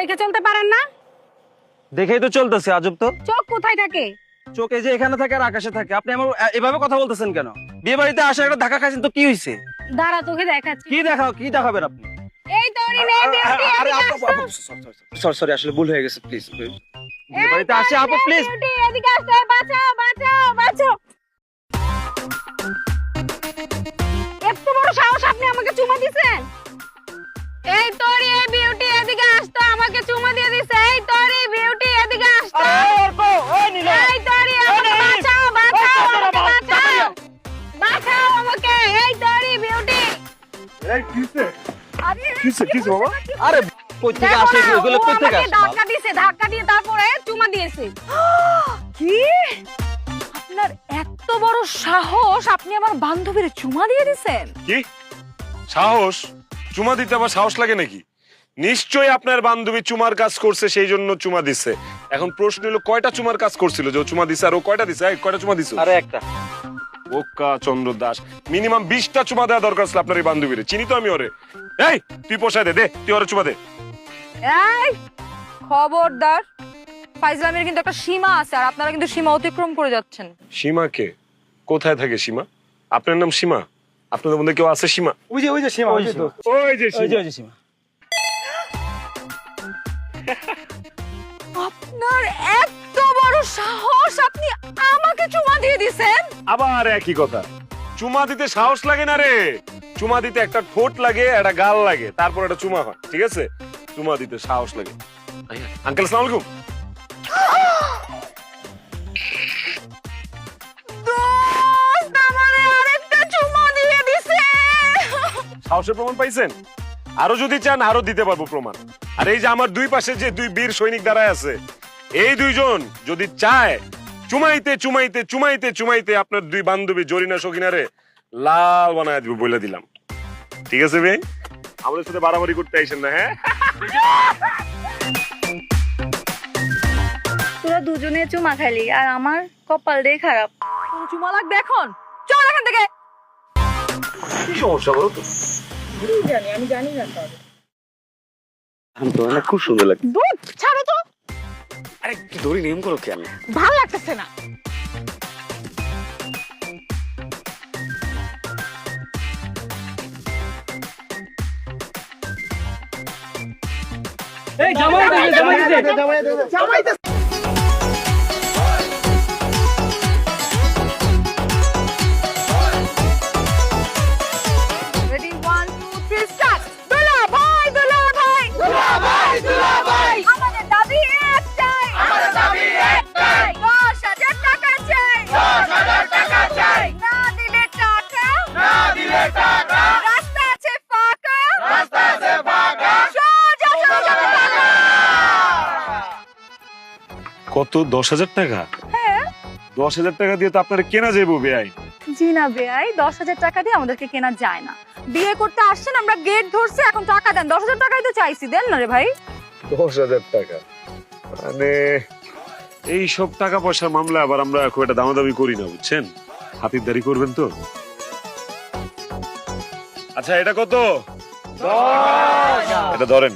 দেখে চলতে পারেন না? দেখেই তো চলতেছে, আজব তো। চোখ কোথায় থাকে? চোখে যে এখানে থাকে আর আকাশে থাকে। আপনি আমার এভাবে কথা বলতেছেন কেন? বিয়ে বাড়িতে আসে একটা ধাক্কা খাইছেন তো কি হইছে? দাঁড়া, তোকে দেখাচ্ছি। কি দেখাবেন আপনি? এই তোরই মেয়ে বিউটি, আরে এদিকে আপু, আসো। সরি আসলে ভুল হয়ে গেছে, প্লিজ। বিয়ে এই বাড়িতে আসে আপু, তোরই প্লিজ। মেয়ে বিউটি, এদিকে আসো। বাঁচাও, বাঁচাও, বাঁচাও। এত বড় সাহস, আপনি আমাকে চুমা দিছেন? এই তোরই এই বিউটি, এদিকে আসতো, আমাকে চুমা দিয়ে দিছে। এই তোরই বিউটি, এদিকে আসতো। এই তোরই, আমাকে বাঁচাও, বাঁচাও, আমাকে বাঁচাও। বাঁচাও আমাকে, এই তোরই বিউটি। এই কিসে? আরে কিসে বাবা? আরে কই থেকে আসে এগুলো? কই থেকে আসে? ধাক্কা দিয়েছে, ধাক্কা দিয়ে তারপরে চুমা দিয়েছে। কি? আপনার এত বড় সাহস, আপনি আমার বান্ধবীর চুমা দিয়ে দিছেন? কি সাহস? চুমা দিতে আবার সাহস লাগে নাকি? নিশ্চয়ই আপনার বান্ধবী চুমার কাজ করছে, সেই জন্য চুমা দিচ্ছে। এখন প্রশ্ন হলো কয়টা চুমার কাজ করছিল যে ও চুমা দিছে, আর ও কয়টা দিছে? কয়টা চুমা দিছে? আরে একটা। ওকা চন্দ্র দাস, মিনিমাম 20টা চুমা দেওয়া দরকার ছিল আপনার এই বান্ধবীরে। চিনি তো আমি ওরে। এই তুই পোষায় দে, তুই ওরে চুমা দে। এই খবরদার, ফাইজলামের কিন্তু একটা সীমা আছে, আর আপনারা কিন্তু সীমা অতিক্রম করে যাচ্ছেন। সীমাকে? কোথায় থাকে সীমা? আপনার নাম সীমা? আপনাদের মধ্যে কেউ আছে সীমা? ওই যে সীমা, ওই যে সীমা। আপনার এত বড় সাহস, আপনি আমাকে চুমা দিয়ে দিছেন? আবার একই কথা। চুমা দিতে সাহস লাগে না রে। চুমা দিতে একটা ঠোঁট লাগে, একটা গাল লাগে, তারপর একটা চুমা হয়, ঠিক আছে? চুমা দিতে সাহস লাগে। আঙ্কেল আসসালামু আলাইকুম। দোস্ত, আমারে আরেকটা চুমা দিয়ে দিছে। সাহসের প্রমাণ পাইছেন? আরো যদি চান আরো দিতে পারবো প্রমাণ। আর এই যে আমার দুই পাশে যে দুই বীর সৈনিক দাঁড়ায় আছে, এই দুইজন যদি চায় চুমাইতে চুমাইতে চুমাইতে চুমাইতে আপনার দুই বান্ধবী জরিনা সখিনারে লাল বানায় দিব, বলে দিলাম। ঠিক আছে ভাই, আমাদের সাথে বাড়াবাড়ি করতে আইসেন না, হ্যাঁ? তোরা দুজনে চুমা খাইলি, আর আমার কপাল রে খারাপ। তোর চুমা লাগবে এখন? চল এখান থেকে। কি সমস্যা বলো তো? আমি তো না, খুব সুন্দর লাগে। দুধ ছাড়ো তো, আরে কি দড়ি নেম করো কেন? ভালো লাগতেছে না। এই জামাই দে। Ready 1 2 3 start. দুলা ভাই, দুলা ভাই, দুলা ভাই, দুলা ভাই, আমাদের দাবি একটাই, আমাদের দাবি একটাই। 10,000 টাকা চাই, 10,000 টাকা চাই। না দিলে টাকা, না দিলে টাকা। রাস্তা আছে ফাঁকা, রাস্তা আছে ফাঁকা। সোজা সোজা টাকা। কত? 10,000 টাকা? হ্যাঁ। 10,000 টাকা দিয়ে তো আপনার কেনা যাইব বেআই। জি না বেআই, 10,000 টাকা দিয়ে আমাদেরকে কেনা যায় না। বিয়ে করতে আসছেন, আমরা গেট ধরছি, এখন টাকা দেন। 10,000 টাকাই তো চাইছি, দেন না রে ভাই। 10,000 টাকা মানে এই সব টাকা পয়সার মামলা আবার আমরা খুব একটা দামাদামি করি না, বুঝছেন? হাতিরদারি করবেন তো। আচ্ছা এটা কত? এটা ধরেন,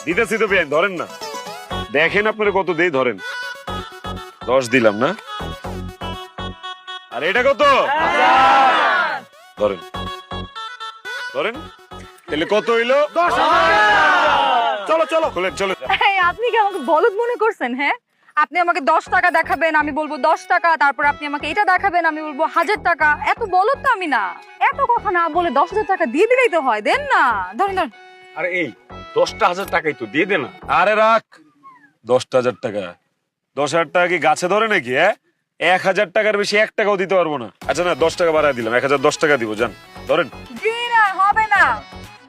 দিতেছি তো বেআইন, ধরেন না। দেখেন আপনারা কত দেই, ধরেন। 10 দিলাম না? আর এটা কত? ধরেন, ধরেন। তাহলে কত হইলো? 10,000। চলো চলো, খোলেন, চলো। এই, আপনি কি আমাকে বলদ মনে করছেন? হ্যাঁ, আপনি আমাকে 10 টাকা দেখাবেন, আমি বলবো 10 টাকা। তারপর আপনি আমাকে এটা দেখাবেন, আমি বলবো 1000 টাকা। এত বলদ তো আমি না। এত কথা না বলে 10,000 টাকা দিয়ে দিলেই তো হয়, দেন না। ধরেন ধরেন। আরে এই 10,000 টাকাই তো দিয়ে দে না। আরে রাখ। 10,000 টাকা? 10,000 টাকা কি গাছে ধরে নাকি? 1,000 টাকার বেশি 1 টাকাও দিতে পারবো না। আচ্ছা না, 10 টাকা বাড়ায় দিলাম, 1,010 টাকা দিব, জান ধরেন। জি না, হবে না।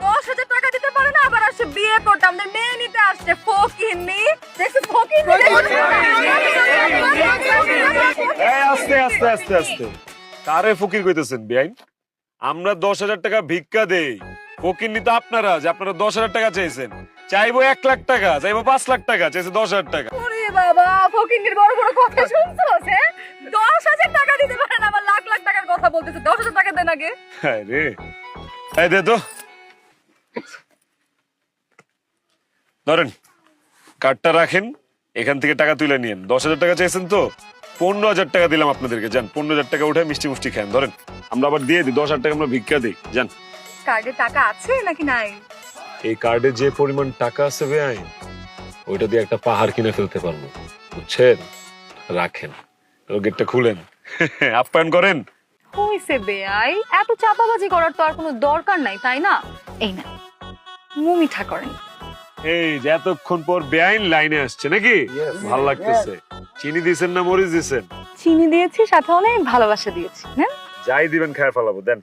10,000 টাকা দিতে পারে না, আবার আসছে বিয়ে করতে, আমাদের মেয়ে নিতে আসছে। ফকিন্নি দেখছি, ফকিন্নি। আস্তে আস্তে আস্তে আস্তে, কারে ফকির কইতেছেন বেআইন? আমরা 10,000 টাকা ভিক্ষা দেই, ফকির নিতে আপনারা, যে আপনারা 10,000 টাকা চাইছেন। চাইবো 1 লাখ টাকা, চাইবো 5 লাখ টাকা, চাইছে 10,000 টাকা। ওরে বাবা, ফকিন্নির বড় বড় কথা শুনছস? হ্যাঁ, 10,000 টাকা দিতে পারে না, আবার লাখ লাখ টাকার কথা বলতেছে। 10,000 টাকা দেন আগে। হ্যাঁ রে, এই দে তো। ধরেন কার্ডটা রাখেন, এখান থেকে টাকা তুলে নিয়েন। 10,000 টাকা চাইছেন তো, 15,000 টাকা দিলাম আপনাদেরকে। যান, 15,000 টাকা উঠে মিষ্টি মুষ্টি খান। ধরেন, আমরা আবার দিয়ে দিই 10,000 টাকা আমরা ভিক্ষা দিই। যান। কার্ডে টাকা আছে নাকি নাই? এই কার্ডে যে পরিমাণ টাকা আছে ভাই, ওইটা দিয়ে একটা পাহাড় কিনে ফেলতে পারবো, বুঝছেন? রাখেন, গেটটা খুলেন, আপ্যায়ন করেন। হইছে বেয়াই, এত চাপাবাজি করার তো আর কোনো দরকার নাই, তাই না? এই না, মুমিঠা করেন। এই যে এতক্ষণ পর বেআইন লাইনে আসছে নাকি? ভালো লাগতেছে। চিনি দিয়েছেন না মরিচ দিয়েছেন? চিনি দিয়েছি, সাথে অনেক ভালোবাসা দিয়েছি। হ্যাঁ, যাই দিবেন খায় ফেলাবো, দেন।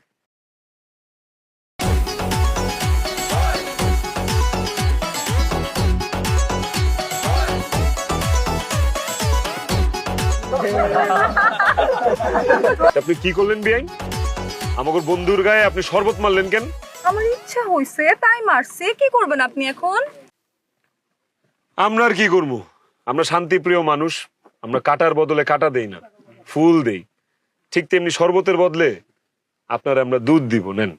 আপনি কি করলেন বেআইন? আমাকে বন্ধুর গায়ে আপনি শরবত মারলেন কেন? আমার ইচ্ছা হইছে তাই মারছে। কি করবেন আপনি এখন? আমরা আর কি করবো? আমরা শান্তিপ্রিয় মানুষ, আমরা কাটার বদলে কাটা দেই না, ফুল দেই। ঠিক তেমনি শরবতের বদলে আপনারা আমরা দুধ দিব, নেন।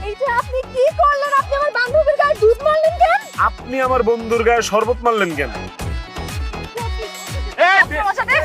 এইটা আপনি কি করলেন? আপনি আমার বান্ধবীর গায়ে দুধ মারলেন কেন? আপনি আমার বন্ধুর গায়ে শরবত মারলেন কেন? আপনার সাথে